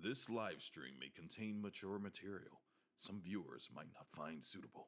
This live stream may contain mature material some viewers might not find suitable.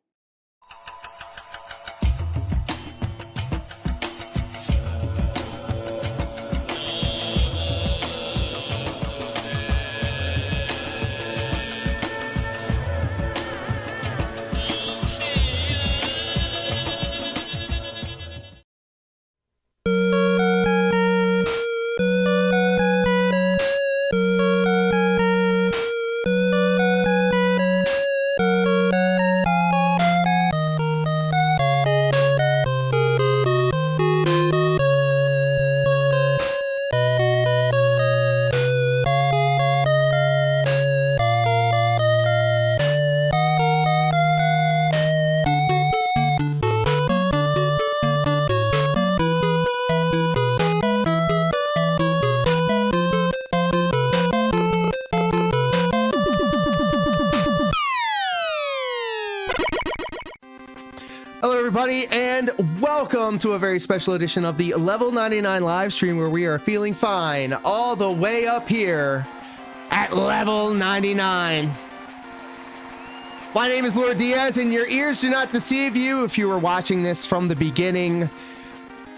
Hello everybody and welcome to a very special edition of the Level 99 live stream where we are feeling fine all the way up here at level 99. My name is Lord Diaz and your ears do not deceive you if you were watching this from the beginning.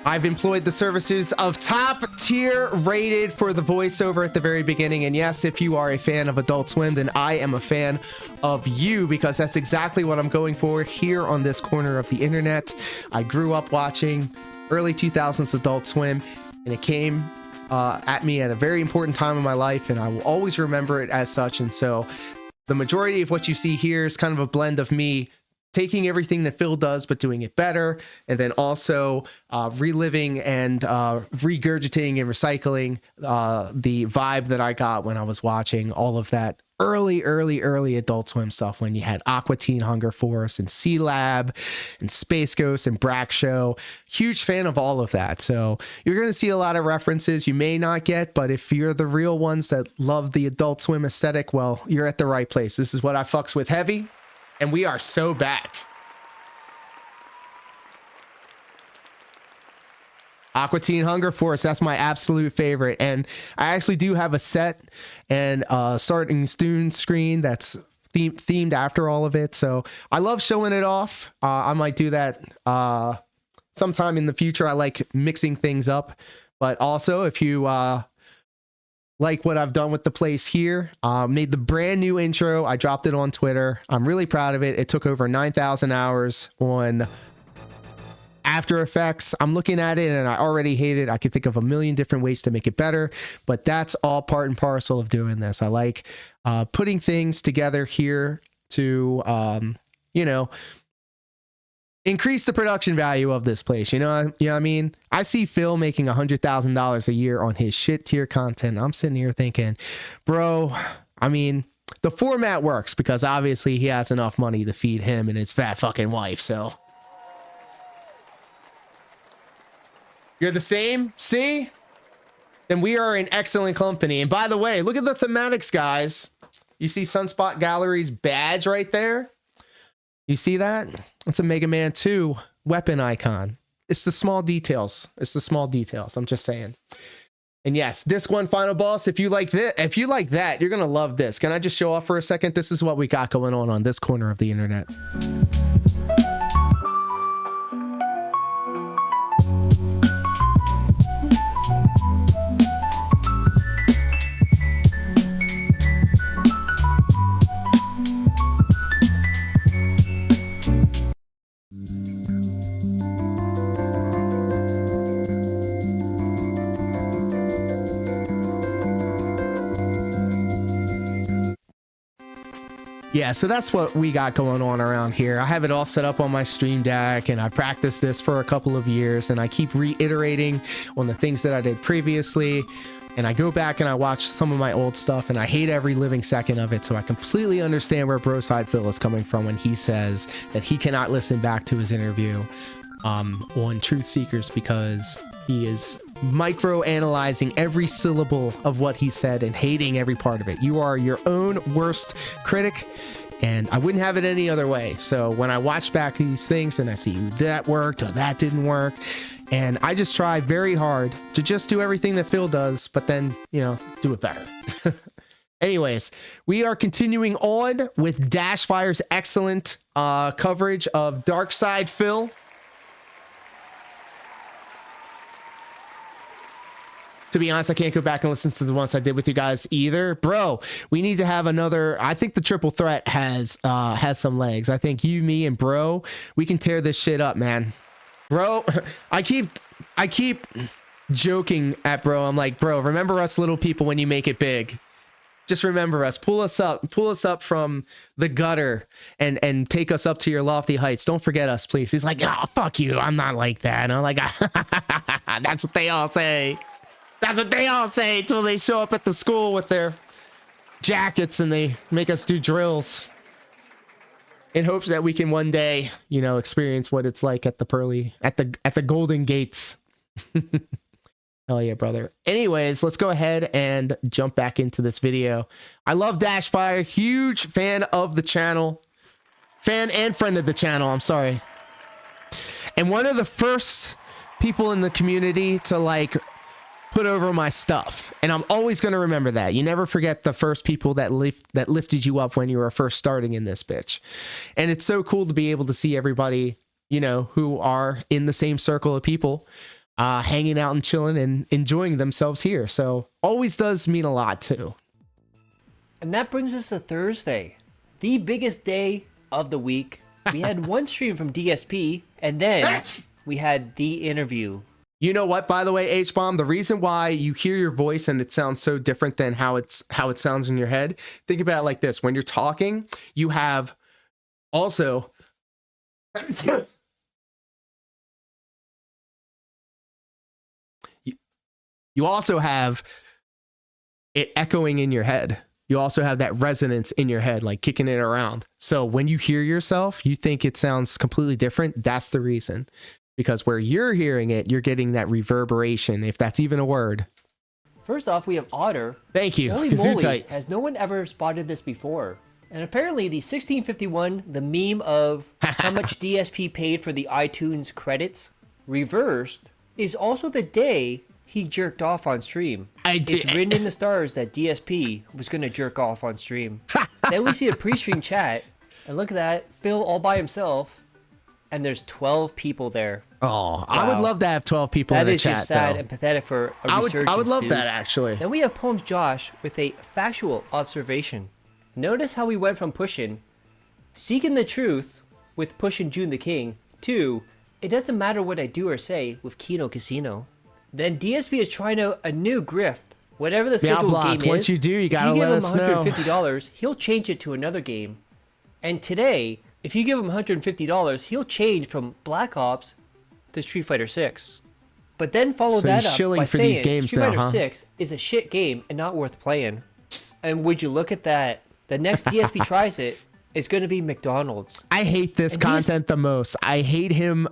I've employed the services of top tier rated for the voiceover at the very beginning. And yes, if you are a fan of Adult Swim, then I am a fan of you because that's exactly what I'm going for here on this corner of the internet. I grew up watching early 2000s Adult Swim and it came at me at a very important time in my life and I will always remember it as such. And so the majority of what you see here is kind of a blend of me taking everything that Phil does, but doing it better. And then also reliving and regurgitating and recycling the vibe that I got when I was watching all of that early Adult Swim stuff when you had Aqua Teen Hunger Force and C-Lab and Space Ghost and Brack Show. Huge fan of all of that. So you're going to see a lot of references you may not get, but if you're the real ones that love the Adult Swim aesthetic, well, you're at the right place. This is what I fucks with heavy. And we are so back. Aqua Teen Hunger Force, that's my absolute favorite. And I actually do have a set and starting student screen that's themed after all of it. So I love showing it off. I might do that sometime in the future. I like mixing things up. But also, if you like what I've done with the place here, made the brand new intro. I dropped it on Twitter. I'm really proud of it. It took over 9,000 hours on After Effects. I'm looking at it and I already hate it. I could think of a million different ways to make it better, but that's all part and parcel of doing this. I like putting things together here to, you know, increase the production value of this place. You know what I mean? I see Phil making $100,000 a year on his shit tier content. I'm sitting here thinking, bro, I mean, the format works because obviously he has enough money to feed him and his fat fucking wife. So you're the same. See? Then we are in excellent company. And by the way, look at the thematics, guys. You see Sunspot Gallery's badge right there? You see that? It's a Mega Man 2 weapon icon. It's the small details. It's the small details. I'm just saying. And yes, Disc 1 Final Boss. If you like that, you're going to love this. Can I just show off for a second? This is what we got going on this corner of the internet. Yeah, so that's what we got going on around here. I have it all set up on my Stream Deck and I practiced this for a couple of years and I keep reiterating on the things that I did previously. And I go back and I watch some of my old stuff and I hate every living second of it. So I completely understand where Broside Phil is coming from when he says that he cannot listen back to his interview on Truth Seekers because he is micro analyzing every syllable of what he said and hating every part of it. You are your own worst critic and I wouldn't have it any other way. So when I watch back these things and I see that worked or that didn't work, and I just try very hard to just do everything that Phil does, but then, you know, do it better. Anyways, we are continuing on with Dashfire's excellent coverage of Dark Side Phil. To be honest, I can't go back and listen to the ones I did with you guys either. Bro, we need to have another. I think the triple threat has some legs. I think you, me, and bro, we can tear this shit up, man. Bro, I keep joking at bro. I'm like, bro, remember us little people when you make it big. Just remember us. Pull us up from the gutter and take us up to your lofty heights. Don't forget us, please. He's like, oh, fuck you. I'm not like that. And I'm like, that's what they all say. That's what they all say until they show up at the school with their jackets and they make us do drills in hopes that we can one day, you know, experience what it's like at the Golden Gates. Hell yeah, brother. Anyways, let's go ahead and jump back into this video. I love Dashfire, huge fan of the channel, fan and friend of the channel. I'm sorry. And one of the first people in the community to like put over my stuff, and I'm always going to remember that. You never forget the first people that lifted you up when you were first starting in this bitch. And it's so cool to be able to see everybody, you know, who are in the same circle of people hanging out and chilling and enjoying themselves here. So always does mean a lot too. And that brings us to Thursday, the biggest day of the week. We had one stream from DSP, and then we had the interview. You know what, by the way, H-Bomb, the reason why you hear your voice and it sounds so different than how it sounds in your head, think about it like this. When you're talking, you have also you also have it echoing in your head. You also have that resonance in your head, like kicking it around. So when you hear yourself, you think it sounds completely different. That's the reason. Because where you're hearing it, you're getting that reverberation, if that's even a word. First off, we have Otter. Thank you. Holy moly, has no one ever spotted this before? And apparently the 1651, the meme of how much DSP paid for the iTunes credits, reversed, is also the day he jerked off on stream. It's written in the stars that DSP was going to jerk off on stream. Then we see a pre-stream chat, and look at that, Phil all by himself. And there's 12 people there. Oh, wow. I would love to have 12 people in the chat. That is just sad and pathetic for a resurgence, I would love that, actually. Then we have Poems Josh with a factual observation. Notice how we went from pushing Seeking the Truth with pushing June the King to It Doesn't Matter What I Do or Say with Kino Casino. Then DSP is trying out a new grift. Whatever the scheduled game is, once you do, you gotta let us know. If you give him $150, he'll change it to another game. And today, if you give him $150, he'll change from Black Ops to Street Fighter 6. But then follow that up by saying Street Fighter 6 is a shit game and not worth playing. And would you look at that? The next DSP tries it, it's going to be McDonald's. I hate this content the most. I hate him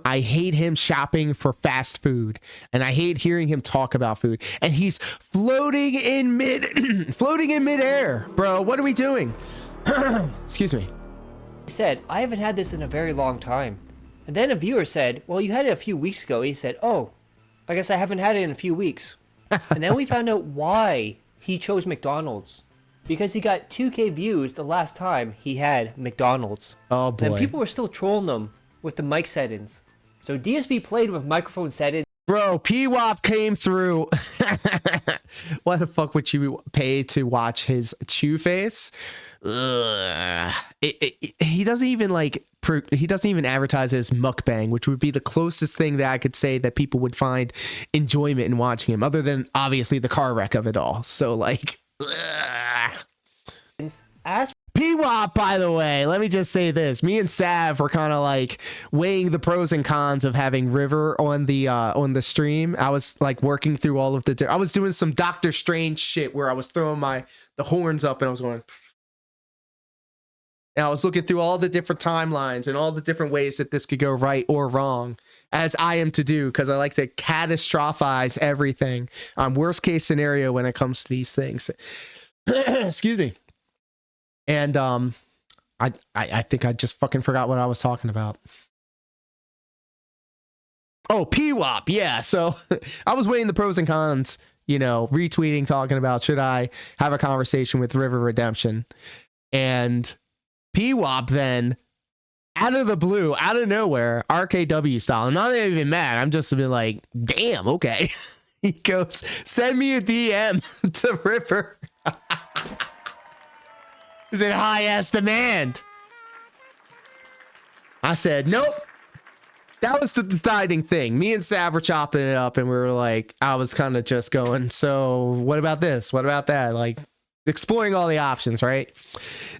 shopping for fast food, and I hate hearing him talk about food. And he's floating in midair, bro. What are we doing? Excuse me. He said, I haven't had this in a very long time. And then a viewer said, well, you had it a few weeks ago. He said, oh, I guess I haven't had it in a few weeks. And then we found out why he chose McDonald's. Because he got 2K views the last time he had McDonald's. Oh boy. And people were still trolling them with the mic settings. So DSP played with microphone settings. Bro, P-Wop came through. What the fuck would you pay to watch his chew face? He doesn't even advertise his mukbang, which would be the closest thing that I could say that people would find enjoyment in watching him, other than obviously the car wreck of it all. So like, P-Wop, by the way, let me just say this. Me and Sav were kind of like weighing the pros and cons of having River on the stream. I was like working through all of I was doing some Doctor Strange shit where I was throwing the horns up and I was going, and I was looking through all the different timelines and all the different ways that this could go right or wrong, as I am to do, because I like to catastrophize everything. Worst case scenario when it comes to these things. Excuse me. And I think I just fucking forgot what I was talking about. Oh, P-Wop, yeah. So I was weighing the pros and cons, you know, retweeting, talking about, should I have a conversation with River Redemption? And PWOP then, out of the blue, out of nowhere, RKW style. I'm not even mad. I'm just been like, damn, okay. He goes, send me a DM to River. Is it high ass demand? I said, nope. That was the deciding thing. Me and Sav were chopping it up, and we were like, I was kind of just going, so what about this? What about that? Like, exploring all the options, right?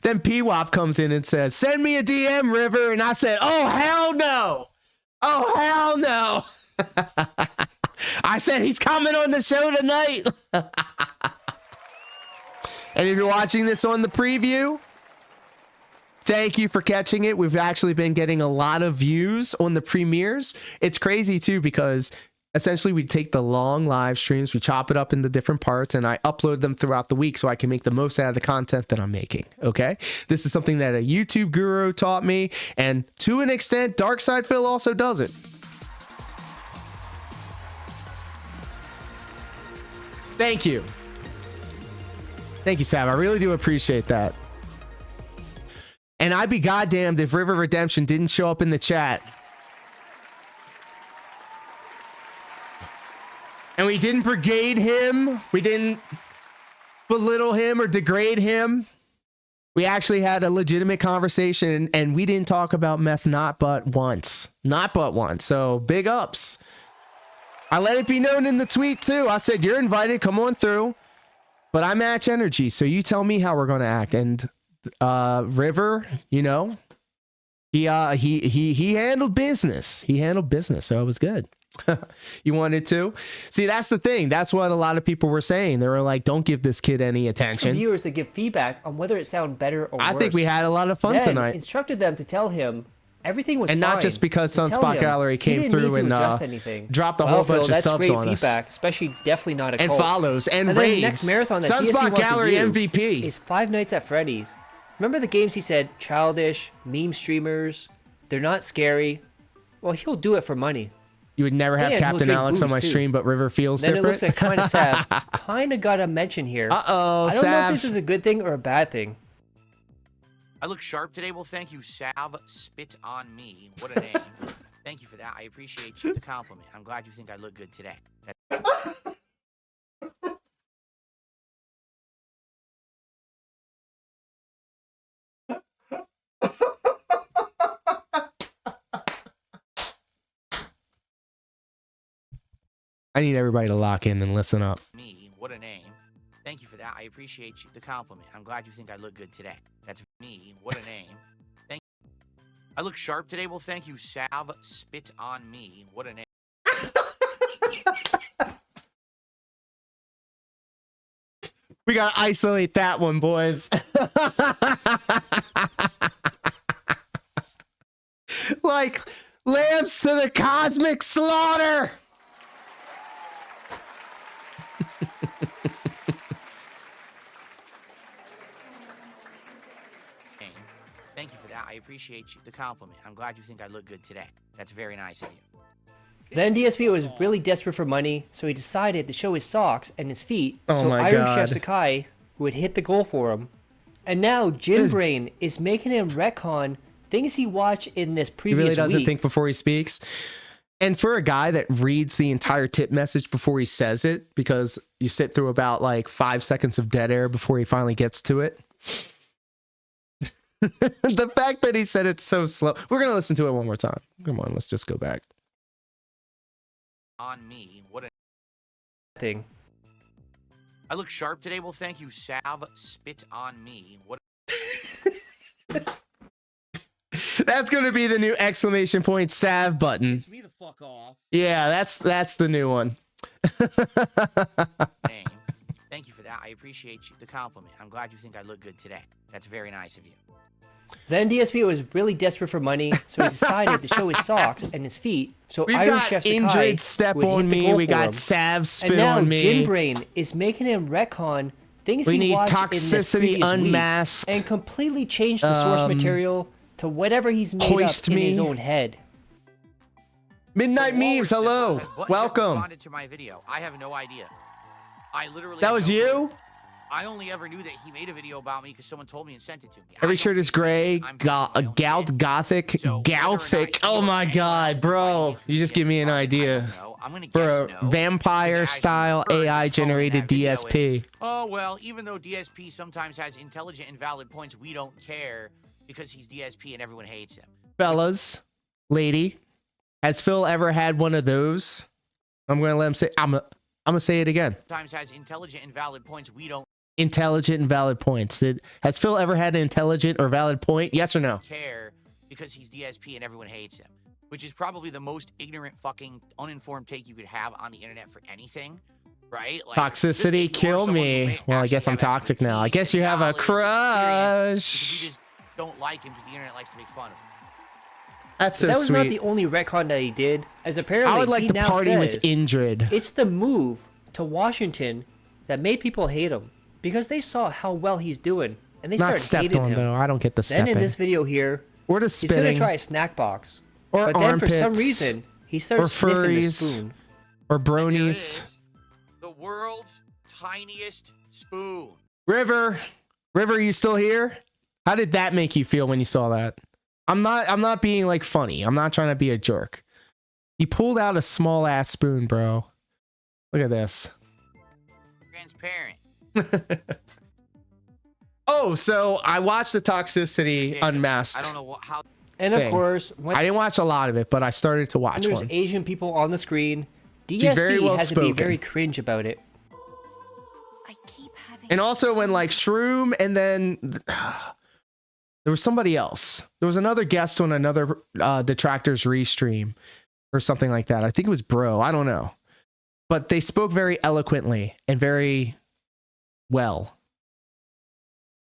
Then PWOP comes in and says, send me a DM, River. And I said, oh, hell no. Oh, hell no. I said, he's coming on the show tonight. And if you're watching this on the preview, thank you for catching it. We've actually been getting a lot of views on the premieres. It's crazy too, because essentially we take the long live streams, we chop it up into different parts, and I upload them throughout the week so I can make the most out of the content that I'm making. Okay. This is something that a YouTube guru taught me. And to an extent, Darkside Phil also does it. Thank you. Thank you, Sav. I really do appreciate that. And I'd be goddamned if River Redemption didn't show up in the chat. And we didn't brigade him. We didn't belittle him or degrade him. We actually had a legitimate conversation, and we didn't talk about meth not but once. Not but once. So big ups. I let it be known in the tweet too. I said, you're invited. Come on through. But I match energy, so you tell me how we're going to act. And River, you know, he handled business. He handled business, so it was good. You wanted to see, that's the thing. That's what a lot of people were saying. They were like, don't give this kid any attention. Viewers that give feedback on whether it sounded better or worse. I think we had a lot of fun tonight. Instructed them to tell him everything was and fine. not just because Sunspot Gallery came through and dropped a whole bunch of subs on us. Feedback, especially definitely not a cult. And follows and then raids. The next marathon that Sunspot DSP Gallery wants to do MVP is Five Nights at Freddy's. Remember the games he said childish, meme streamers, they're not scary. Well, he'll do it for money. You would never have Captain Alex on my stream, but River feels different. Then it looks like kind of sad. Kind of got a mention here. Uh-oh, I don't know if this is a good thing or a bad thing. I look sharp today. Well, thank you, Sav. Spit on me. What a name. Thank you for that. I appreciate the compliment. I'm glad you think I look good today. I need everybody to lock in and listen up. Me, what a name. Thank you for that. I appreciate the compliment. I'm glad you think I look good today. That's me. What a name. Thank you. I look sharp today. Well, thank you, Sav. Spit on me. What a name. We gotta isolate that one, boys. Like lambs to the cosmic slaughter. Thank you for that. I appreciate the compliment. I'm glad you think I look good today. That's very nice of you. Then DSP was really desperate for money, so he decided to show his socks and his feet so my Iron God. Chef Sakai would hit the goal for him. And now Jim Brain is making him retcon things he watched in this previous He really doesn't week. think before he speaks. And for a guy that reads the entire tip message before he says it, because you sit through about like 5 seconds of dead air before he finally gets to it. The fact that he said it so slow. We're going to listen to it one more time. Come on, let's just go back. On me. What a thing. I look sharp today. Well, thank you, Sav. Spit on me. What That's going to be the new exclamation point Sav button. me the fuck off. Yeah, that's the new one. Name. Thank you for that. I appreciate the compliment. I'm glad you think I look good today. That's very nice of you. Then DSP was really desperate for money, so he decided to show his socks and his feet so We've Iron got Chef Sakai Indrid step would on hit the me. goal We for got him. Sav spit And now on me. Jim Brain is making him retcon things We he need watched in this Toxicity previous Unmasked. week and completely change the source material to whatever he's made Hoist up in Me. his own head. Midnight The Walrus Memes, hello. Sniffles has button check Welcome. responded to my video. I have no idea. I literally. That was you? I only ever knew that he made a video about me because someone told me and sent it to me. Every shirt is gray. Gothic. Oh my god, bro. You just give me an idea. I'm gonna For guess a vampire style AI generated DSP. Oh, well, even though DSP sometimes has intelligent and valid points, we don't care because he's DSP and everyone hates him. Fellas, lady, has Phil ever had one of those? I'm gonna let him say. I'm gonna say it again. Sometimes has intelligent and valid points, we don't Intelligent and valid points. Has Phil ever had an intelligent or valid point? Yes or no? care because he's DSP and everyone hates him, which is probably the most ignorant, fucking uninformed take you could have on the internet for anything, right? Like, Toxicity, kill me. Well, I guess I'm toxic now. I guess you have a crush. We just don't like him because the internet likes to make fun of him. That's so That was sweet. not the only retcon that he did, as apparently I would like he to now party with says Indrid. it's the move to Washington that made people hate him because they saw how well he's doing and they Not started stepped hating on him. though. I don't get the Then stepping. in this video here, Or the he's gonna spitting. try a snack box, Or but then for some armpits. reason he starts Or sniffing the furries. spoon. Or And here it bronies. is, the world's tiniest spoon. River, you still here? How did that make you feel when you saw that? I'm not being like funny. I'm not trying to be a jerk. He pulled out a small ass spoon, bro. Look at this. Transparent. Oh, so I watched the Toxicity Yeah, Unmasked. I don't know how. And of thing. course, when I didn't watch a lot of it, but I started to watch there's one. Asian people on the screen, very DSP well has to be spoken. very cringe about it. I keep having And also when like Shroom and then there was somebody else. There was another guest on another Detractors restream or something like that. I think it was Bro. I don't know. But they spoke very eloquently and very well.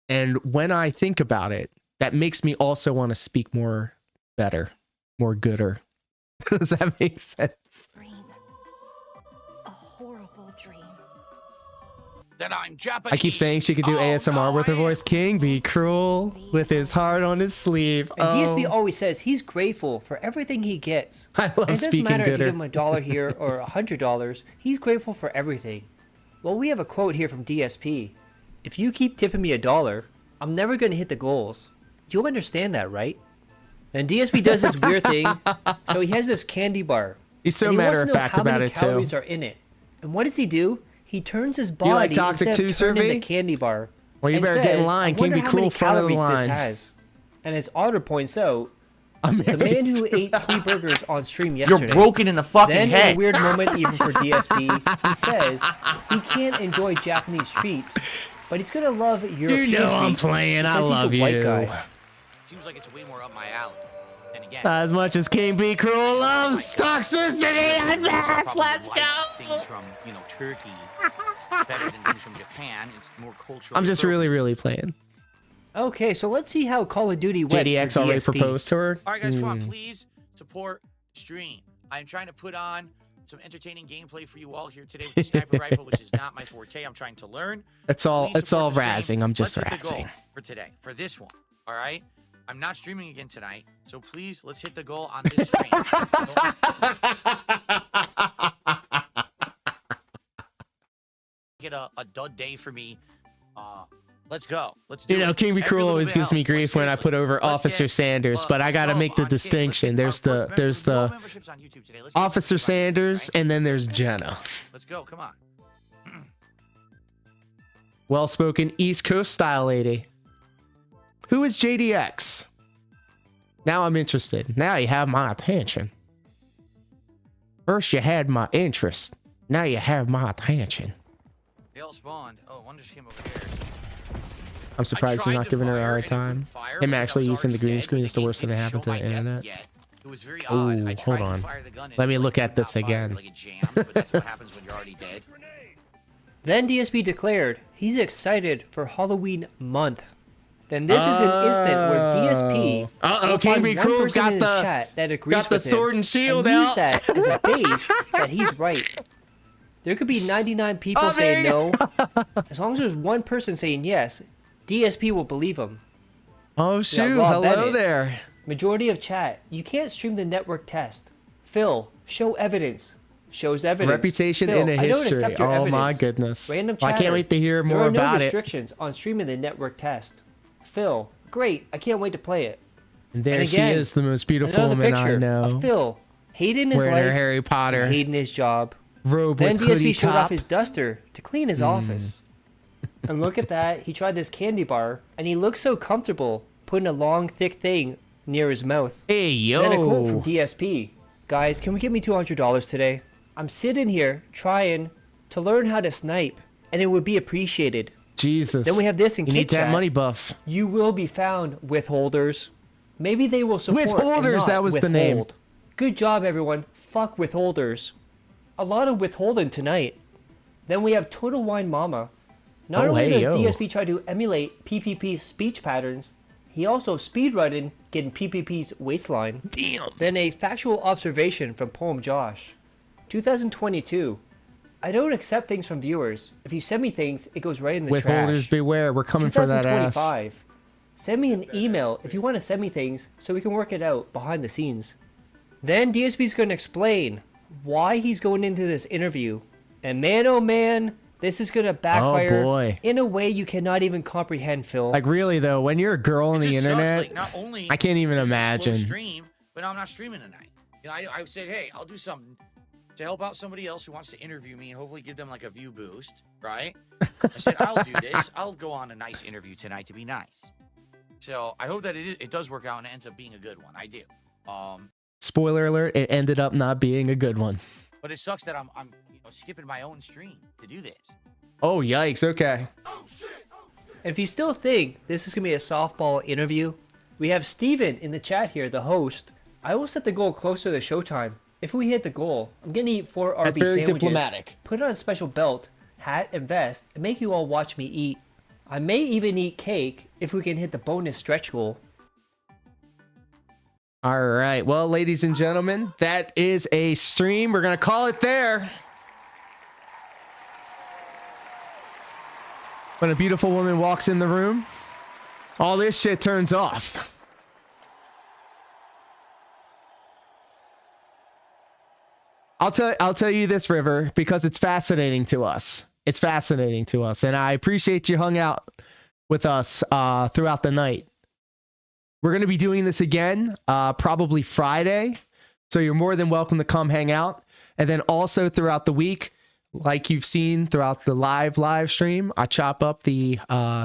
And when I think about it, that makes me also want to speak more better, more gooder. Does that make sense? dream. A horrible dream. That I'm Japanese. I keep saying she could do Oh, ASMR no, with her I voice. King be cruel with his heart on his sleeve. And DSP Oh, always says he's grateful for everything he gets. I And love it doesn't speaking matter if you gooder. give him $1 here or $100. He's grateful for everything. Well, we have a quote here from DSP. If you keep tipping me $1, I'm never going to hit the goals. You'll understand that, right? And DSP does this weird thing. So he has this candy bar. He's so and he wants to know matter-of-fact how about many it, too. calories are in it. And what does he do? He turns his body like toxic instead too, of turning Survey? the candy bar. Well, you and better get in says, line. "I King wonder be how cruel many front of the calories this line." has." And as Otter points out, I'm the man married who to- ate 3 burgers on stream You're yesterday. broken in the fucking Then, in head. a weird moment, even for DSP, he says he can't enjoy Japanese treats, but he's gonna love European You know I'm treats playing. I because love he's a white you. guy. Seems like it's way more up my alley. And again, As much as King be cruel loves Toxicity Unmasked. Let's probably go. like things from, Turkey better than things from Japan. It's more cultural. I'm just really playing. Okay, so let's see how Call of Duty went JDX for already DSP. proposed to her. All right, guys, come on, please support the stream. I'm trying to put on some entertaining gameplay for you all here today with the sniper rifle, which is not my forte. I'm trying to learn. It's all Please support the stream. razzing. I'm just Let's hit the goal razzing. for today, for this one. All right. I'm not streaming again tonight, so please let's hit the goal on this stream. Get a dud day for me. Let's go. Let's do You know, it. King be Every cruel little always bit gives me helps. Like, grief when I seriously. put over Let's Officer get, Sanders, but I gotta some make the on kids. Let's distinction. get There's our the first there's no the memberships on YouTube today. Let's get Officer memberships on YouTube, Sanders, right? and then there's Jenna. Let's go. Come on. Well-spoken East Coast style lady. Who is JDX? Now I'm interested. Now you have my attention. First you had my interest. Now you have my attention. They all spawned. Oh, one just came over here. I'm surprised he's tried not to giving her a fire hard and it time. wouldn't fire Him because I actually was using the already green dead, screen but is the the game worst thing that didn't happened to show the my death internet. yet. It was very Ooh, odd. I hold tried to on. fire the gun and Let me it look would at this not fire, again. like it jammed, but that's what happens when you're already dead. Then DSP declared he's excited for Halloween month. Then this is an instant where DSP will King find be one Cruel's person got in his the chat that agrees got the with him sword and shield and use out. that as a base that he's right. There could be 99 people Oh, there saying you no. As long as there's one person saying yes, DSP will believe him. Oh shoot! Rob Hello Bennett. there. Majority of chat, you can't stream the network test. Phil, show evidence. shows evidence. Reputation Phil, in a I don't history. accept your Oh my evidence. goodness. Random Well, I chatter. can't wait to hear more there are about no it. restrictions on streaming the network test. Phil, great. I can't wait to play it. And there And she again, is, the most beautiful another woman picture I know. of Phil hating his Wearing life, her Harry Potter hating his job. robe Then with hoodie DSP showed top. off his duster to clean his office. And look at that. He tried this candy bar, and he looks so comfortable putting a long, thick thing near his mouth. Hey, yo. Then a quote from DSP. Guys, can we get me $200 today? I'm sitting here trying to learn how to snipe, and it would be appreciated. Jesus. Then we have this in You Kit need that Chat. money buff. You will be found withholders. Maybe they will support Withholders, and not that was the name. withhold. Good job, everyone. Fuck withholders. A lot of withholding tonight. Then we have Total Wine Mama. Not Oh, only hey, does yo. DSP try to emulate PPP's speech patterns, he also speedrunning getting PPP's waistline. Damn. Then a factual observation from Poem Josh. 2022. I don't accept things from viewers. If you send me things, it goes right in the Withholders trash. beware. We're coming for that ass. 2025. Send me an email if you want to send me things so we can work it out behind the scenes. Then DSP's going to explain why he's going into this interview. And man, oh man, this is going to backfire boy. in a way you cannot even comprehend, Phil. Like, really, though, when you're a girl on It the just sucks, internet, like, not only I can't even is it a slow imagine. stream, but now I'm not streaming tonight. You know, I said, hey, I'll do something to help out somebody else who wants to interview me and hopefully give them like a view boost, right? I said, I'll do this. I'll go on a nice interview tonight to be nice. So I hope that it does work out and it ends up being a good one. I do. Spoiler alert, it ended up not being a good one. But it sucks that I'm skipping my own stream to do this. Oh, yikes. Okay. If you still think this is going to be a softball interview, we have Steven in the chat here, the host. I will set the goal closer to showtime. If we hit the goal, I'm going to eat 4 That's RB very sandwiches, diplomatic. put on a special belt, hat, and vest, and make you all watch me eat. I may even eat cake if we can hit the bonus stretch goal. All right. Well, ladies and gentlemen, that is a stream. We're going to call it there. When a beautiful woman walks in the room, all this shit turns off. I'll tell you this, River, because it's fascinating to us. It's fascinating to us, and I appreciate you hung out with us throughout the night. We're going to be doing this again, probably Friday, so you're more than welcome to come hang out. And then also throughout the week, like you've seen throughout the live stream, I chop up the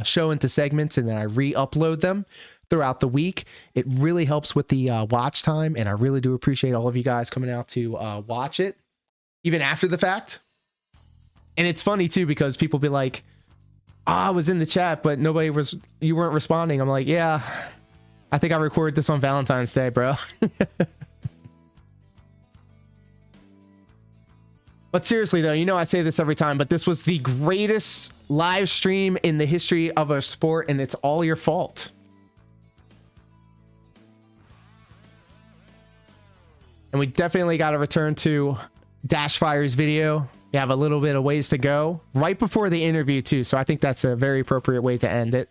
show into segments and then I re-upload them throughout the week. It really helps with the watch time, and I really do appreciate all of you guys coming out to watch it, even after the fact. And it's funny too, because people be like, I was in the chat, but you weren't responding. I'm like, yeah, I think I recorded this on Valentine's Day, bro. But seriously though, I say this every time, but this was the greatest live stream in the history of a sport, and it's all your fault. And we definitely got to return to Dashfire's video. We have a little bit of ways to go right before the interview too, so I think that's a very appropriate way to end it.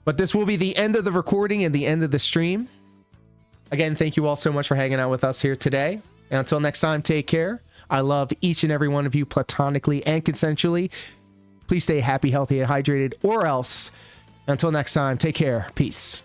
But this will be the end of the recording and the end of the stream. Again, thank you all so much for hanging out with us here today. And until next time, take care. I love each and every one of you platonically and consensually. Please stay happy, healthy, and hydrated, or else. Until next time, take care. Peace.